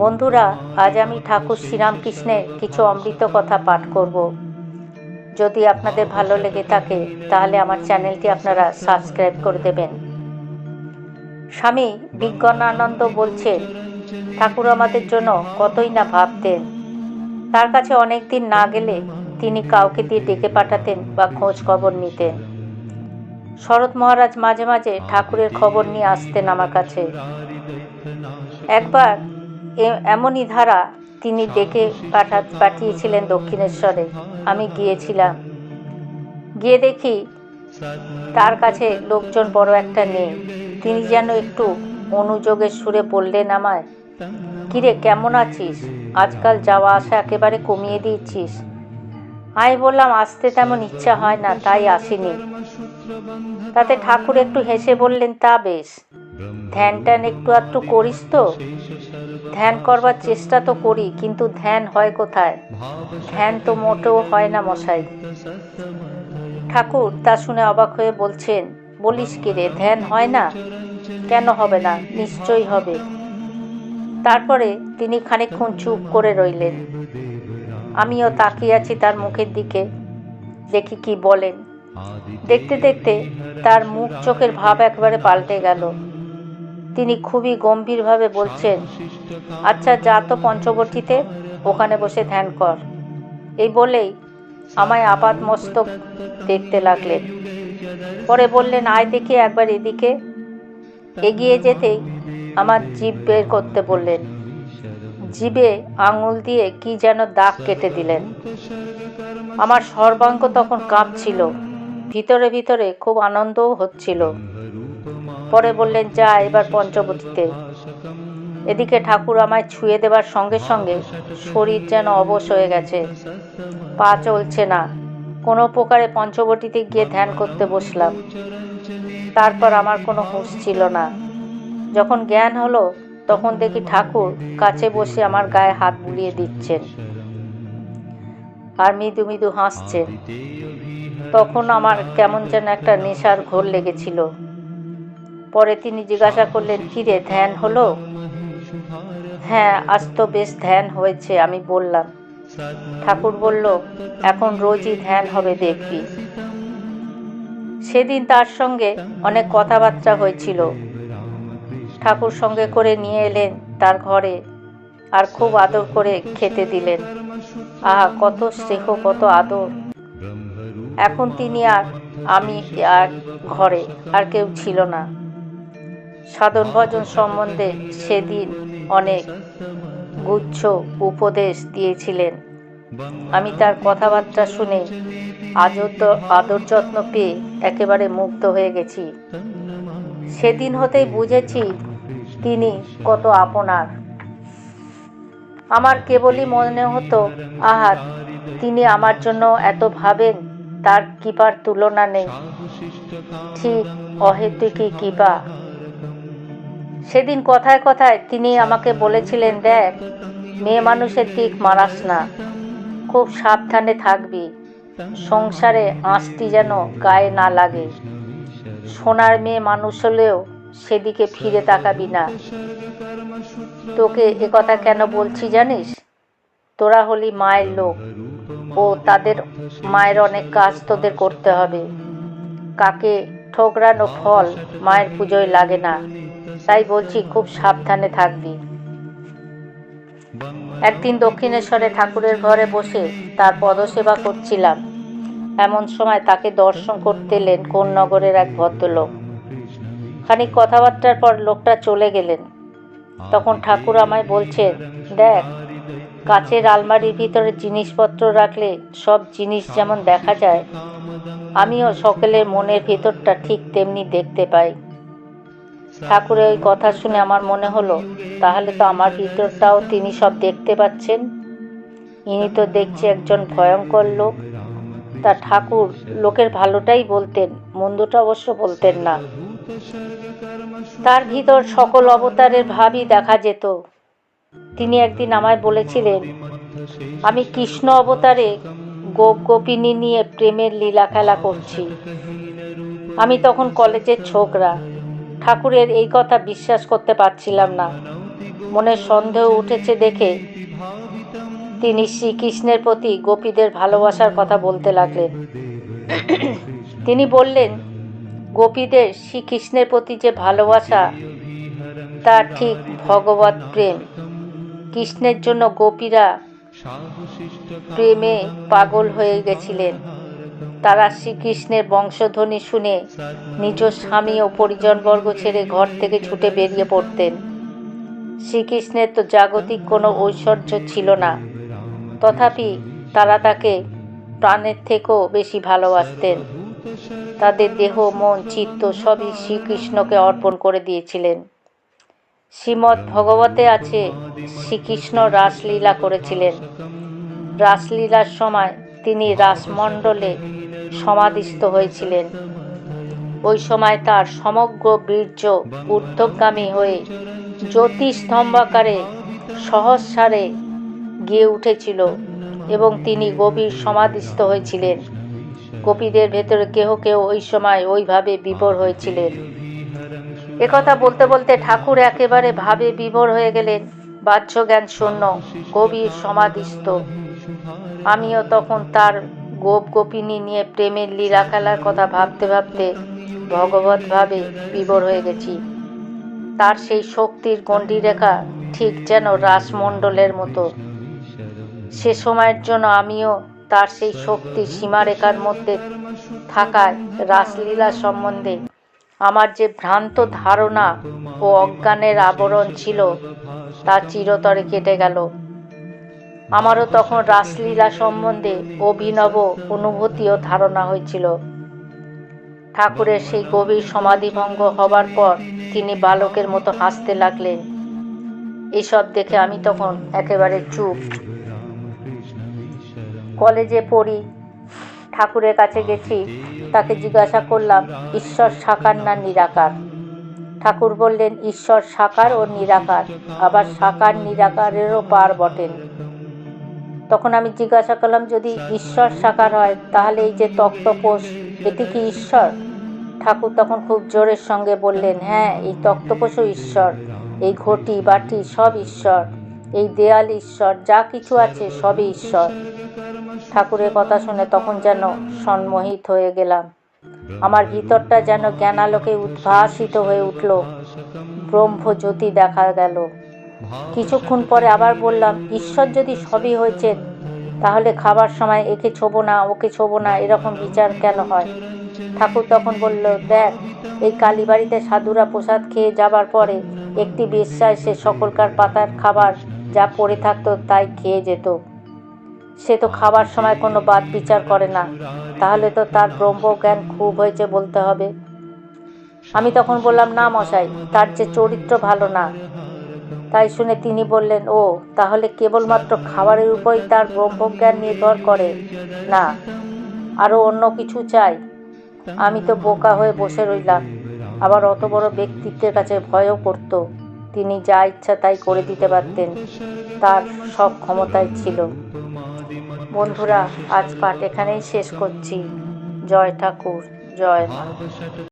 বন্ধুরা, আজ আমি ঠাকুর শ্রীরামকৃষ্ণের কিছু অমৃত কথা পাঠ করব। যদি আপনাদের ভালো লেগে থাকে তাহলে আমার চ্যানেলটি আপনারা সাবস্ক্রাইব করে দেবেন। স্বামী বিজ্ঞানানন্দ বলছেন, ঠাকুর আমাদের জন্য কতই না ভাবতেন। তার কাছে অনেক দিন না গেলে তিনি কাউকে দিয়ে ডেকে পাঠাতেন বা খোঁজ খবর নিতেন। শরৎ মহারাজ মাঝে মাঝে ঠাকুরের খবর নিয়ে আসতেন আমার কাছে। একবার এমনই ধারা তিনি ডেকে পাঠিয়েছিলেন দক্ষিণেশ্বরে। আমি গিয়েছিলাম। গিয়ে দেখি তার কাছে লোকজন বড় একটা নেই। তিনি যেন একটু অনুযোগের সুরে বললেন আমায়, কিরে কেমন আছিস? আজকাল যাওয়া আসা একেবারে কমিয়ে দিয়েছিস। আমি বললাম, আসতে তেমন ইচ্ছা হয় না, তাই আসিনি। তাতে ঠাকুর একটু হেসে বললেন, তা বেশ, ধ্যান ট্যান একটু আধটু করিস তো? ধ্যান করবার চেষ্টা তো করি, কিন্তু ধ্যান হয় কোথায়? ধ্যান তো মোটেও হয় না মশাই। ঠাকুর তা শুনে অবাক হয়ে বলছেন, বলিস কি রে, ধ্যান হয় না? কেন হবে না? নিশ্চয়ই হবে। তারপরে তিনি খানিকক্ষণ চুপ করে রইলেন। আমিও তাকিয়ে আছি তার মুখের দিকে, দেখি কি বলেন। দেখতে দেখতে তার মুখ চোখের ভাব একবারে পাল্টে গেল। তিনি খুবই গম্ভীরভাবে বলছেন, আচ্ছা যা তো পঞ্চবটিতে, ওখানে বসে ধ্যান কর। এই বলেই আমায় আপাদমস্তক দেখতে লাগলেন। পরে বললেন, আয় দেখি একবার এদিকে। এগিয়ে যেতেই আমার জিভ বের করতে বললেন। জিভে আঙুল দিয়ে কি যেন দাগ কেটে দিলেন। আমার সর্বাঙ্গ তখন কাঁপছিল, ভিতরে ভিতরে খুব আনন্দও হচ্ছিল। পরে বললেন, যা এবার পঞ্চবটিতে। এদিকে ঠাকুর আমায় ছুঁয়ে দেবার সঙ্গে সঙ্গে শরীর যেন অবশ হয়ে গেছে, পা চলছে না। কোনো প্রকারে পঞ্চবটিতে গিয়ে ধ্যান করতে বসলাম। তারপর আমার কোনো হুঁশ ছিল না। যখন জ্ঞান হলো তখন দেখি ঠাকুর কাছে বসে আমার গায়ে হাত বুলিয়ে দিচ্ছেন আর মৃদু মৃদু হাসছেন। তখন আমার কেমন যেন একটা নেশার ঘোর লেগেছিল। পরে তিনি জিজ্ঞাসা করলেন, কিরে ধ্যান হলো? হ্যাঁ, আজ তো বেশ ধ্যান হয়েছে, আমি বললাম। ঠাকুর বলল, এখন রোজই ধ্যান হবে, দেখবি। সেদিন তার সঙ্গে অনেক কথাবার্তা হয়েছিল। ঠাকুর সঙ্গে করে নিয়ে এলেন তার ঘরে আর খুব আদর করে খেতে দিলেন। আহা, কত স্নেহ, কত আদর! এখন তিনি আর আমি আর ঘরে আর কেউ ছিল না। সাধন ভজন সম্বন্ধে সেদিন অনেক গুচ্ছ উপদেশ দিয়েছিলেন। আমি তার কথাবার্তা শুনে আদর যত্ন পেয়ে একেবারে মুগ্ধ হয়ে গেছি। সেদিন হতেই বুঝেছি তিনি কত আপনার। আমার কেবলই মনে হতো, আহা, তিনি আমার জন্য এত ভাবেন, তার কৃপার তুলনা নেই। ঠিক অহেতুকী কৃপা। সেদিন কথায় কথায় তিনি আমাকে বলেছিলেন, দেখ, মেয়ে মানুষের দিক মারাস না, খুব সাবধানে থাকবি, সংসারে আঁচটি যেন গায়ে না লাগে। সোনার মেয়ে মানুষ হলেও সেদিকে ফিরে তাকাবি না। তোকে একথা কেন বলছি জানিস? তোরা হলি মায়ের লোক, ও তাদের মায়ের অনেক কাজ তোদের করতে হবে। কাকে ঠোকরানো ফল মায়ের পুজোয় লাগে না, তাই বলছি খুব সাবধানে থাকবি। একদিন দক্ষিণেশ্বরে ঠাকুরের ঘরে বসে তার পদসেবা করছিলাম। এমন সময় তাকে দর্শন করতে এলেন কোন্নগরের এক ভদ্রলোক। খানিক কথাবার্তার পর লোকটা চলে গেলেন। তখন ঠাকুর আমায় বলছেন, দেখ, কাচের আলমারির ভিতরে জিনিসপত্র রাখলে সব জিনিস যেমন দেখা যায়, আমিও সকলের মনের ভিতরটা ঠিক তেমনি দেখতে পাই। ঠাকুরের ওই কথা শুনে আমার মনে হলো, তাহলে তো আমার ভিতরটাও তিনি সব দেখতে পাচ্ছেন। ইনি তো দেখছি একজন ভয়ঙ্কর লোক। তা ঠাকুর লোকের ভালোটাই বলতেন, মন্দটা অবশ্য বলতেন না। তার ভিতর সকল অবতারের ভাবই দেখা যেত। তিনি একদিন আমায় বলেছিলেন, আমি কৃষ্ণ অবতারে গোপ গোপিনী নিয়ে প্রেমের লীলা খেলা করছি। আমি তখন কলেজের ছোকরা। ঠাকুরের এই কথা বিশ্বাস করতে পারছিলাম না। মনে সন্দেহ উঠেছে দেখে তিনি শ্রীকৃষ্ণের প্রতি গোপীদের ভালোবাসার কথা বলতে লাগলেন। তিনি বললেন, গোপীদের শ্রীকৃষ্ণের প্রতি যে ভালোবাসা তা ঠিক ভগবৎ প্রেম। কৃষ্ণের জন্য গোপীরা প্রেমে পাগল হয়ে গেছিলেন। তারা শ্রীকৃষ্ণের বংশধ্বনি শুনে নিজ স্বামী ও পরিজনবর্গ ছেড়ে ঘর থেকে ছুটে বেরিয়ে পড়তেন। শ্রীকৃষ্ণের তো জাগতিক কোনো ঐশ্বর্য ছিল না, তথাপি তারা তাকে প্রাণের থেকেও বেশি ভালোবাসতেন। তাদের দেহ, মন, চিত্ত সবই শ্রীকৃষ্ণকে অর্পণ করে দিয়েছিলেন। শ্রীমদ্ ভগবতে আছে, শ্রীকৃষ্ণ রাসলীলা করেছিলেন। রাসলীলার সময় তিনি রাসমণ্ডলে সমাধিস্থ হয়েছিলেন। ওই সময় তার সমগ্র বীর্য ঊর্ধ্বগামী হয়ে জ্যোতিস্তম্ভাকারে সহস্রারে গিয়ে উঠেছিল এবং তিনি গভীর সমাধিস্থ হয়েছিলেন। গোপীদের ভেতরে কেহ কেউ ওই সময় ওইভাবে বিভোর হয়েছিলেন। একথা বলতে বলতে ঠাকুর একেবারে ভাবে বিভোর হয়ে গেলেন, বাহ্য জ্ঞান শূন্য, গভীর সমাধিস্থ। আমিও তখন তার গোপ গোপিনী নিয়ে প্রেমের লীলা খেলার কথা ভাবতে ভাবতে ভগবৎভাবে বিভোর হয়ে গেছি। তার সেই শক্তির গণ্ডীরেখা ঠিক যেন রাসমণ্ডলের মতো। সে সময়ের জন্য আমিও তার সেই শক্তির সীমারেখার মধ্যে থাকায় রাসলীলা সম্বন্ধে আমার যে ভ্রান্ত ধারণা ও অজ্ঞানের আবরণ ছিল তা চিরতরে কেটে গেল। আমারও তখন রাসলীলা সম্বন্ধে অভিনব অনুভূতি ও ধারণা হয়েছিল। ঠাকুরের সেই গভীর সমাধিভঙ্গ হবার পর তিনি বালকের মতো হাসতে লাগলেন। এসব দেখে আমি তখন একেবারে চুপ। কলেজে পড়ি, ঠাকুরের কাছে গেছি, তাকে জিজ্ঞাসা করলাম, ঈশ্বর সাকার না নিরাকার? ঠাকুর বললেন, ঈশ্বর সাকার ও নিরাকার, আবার সাকার নিরাকারেরও পার বটেন। তখন আমি জিজ্ঞাসা করলাম, যদি ঈশ্বর সাকার হয় তাহলে এই যে তক্তপোষ, এটি কি ঈশ্বর? ঠাকুর তখন খুব জোরের সঙ্গে বললেন, হ্যাঁ, এই তক্তপোষও ঈশ্বর, এই ঘটি বাটি সব ঈশ্বর, এই দেয়াল ঈশ্বর, যা কিছু আছে সবই ঈশ্বর। ঠাকুরের কথা শুনে তখন যেন সম্মোহিত হয়ে গেলাম। আমার ভিতরটা যেন জ্ঞানালোকে উদ্ভাসিত হয়ে উঠল, ব্রহ্মজ্যোতি দেখা গেল। কিছুক্ষণ পরে আবার বললাম, ঈশ্বর যদি সবই হয়েছেন তাহলে খাবার সময় একে ছোবো না ওকে ছোবো না এরকম বিচার কেন হয়? ঠাকুর তখন বলল, দেখ, এই কালীবাড়িতে সাধুরা প্রসাদ খেয়ে যাবার পরে একটি বেশ্যা এসে সকলকার পাতার খাবার যা পড়ে থাকতো তাই খেয়ে যেত। সে তো খাবার সময় কোনো বাদ বিচার করে না, তাহলে তো তার ব্রহ্মজ্ঞান খুব হয়েছে বলতে হবে। আমি তখন বললাম, না মশাই, তার যে চরিত্র ভালো না। তাই শুনে তিনি বললেন, ও, তাহলে কেবলমাত্র খাবারের উপরই তার ব্রহ্মজ্ঞান নির্ভর করে না, আরও অন্য কিছু চাই? আমি তো বোকা হয়ে বসে রইলাম। আবার অত বড় ব্যক্তিত্বের কাছে ভয়ও করত। তিনি যা ইচ্ছা তাই করে দিতে পারতেন, তার সব ক্ষমতাই ছিল। বন্ধুরা, আজ পাঠ এখানেই শেষ করছি। জয় ঠাকুর, জয় মা।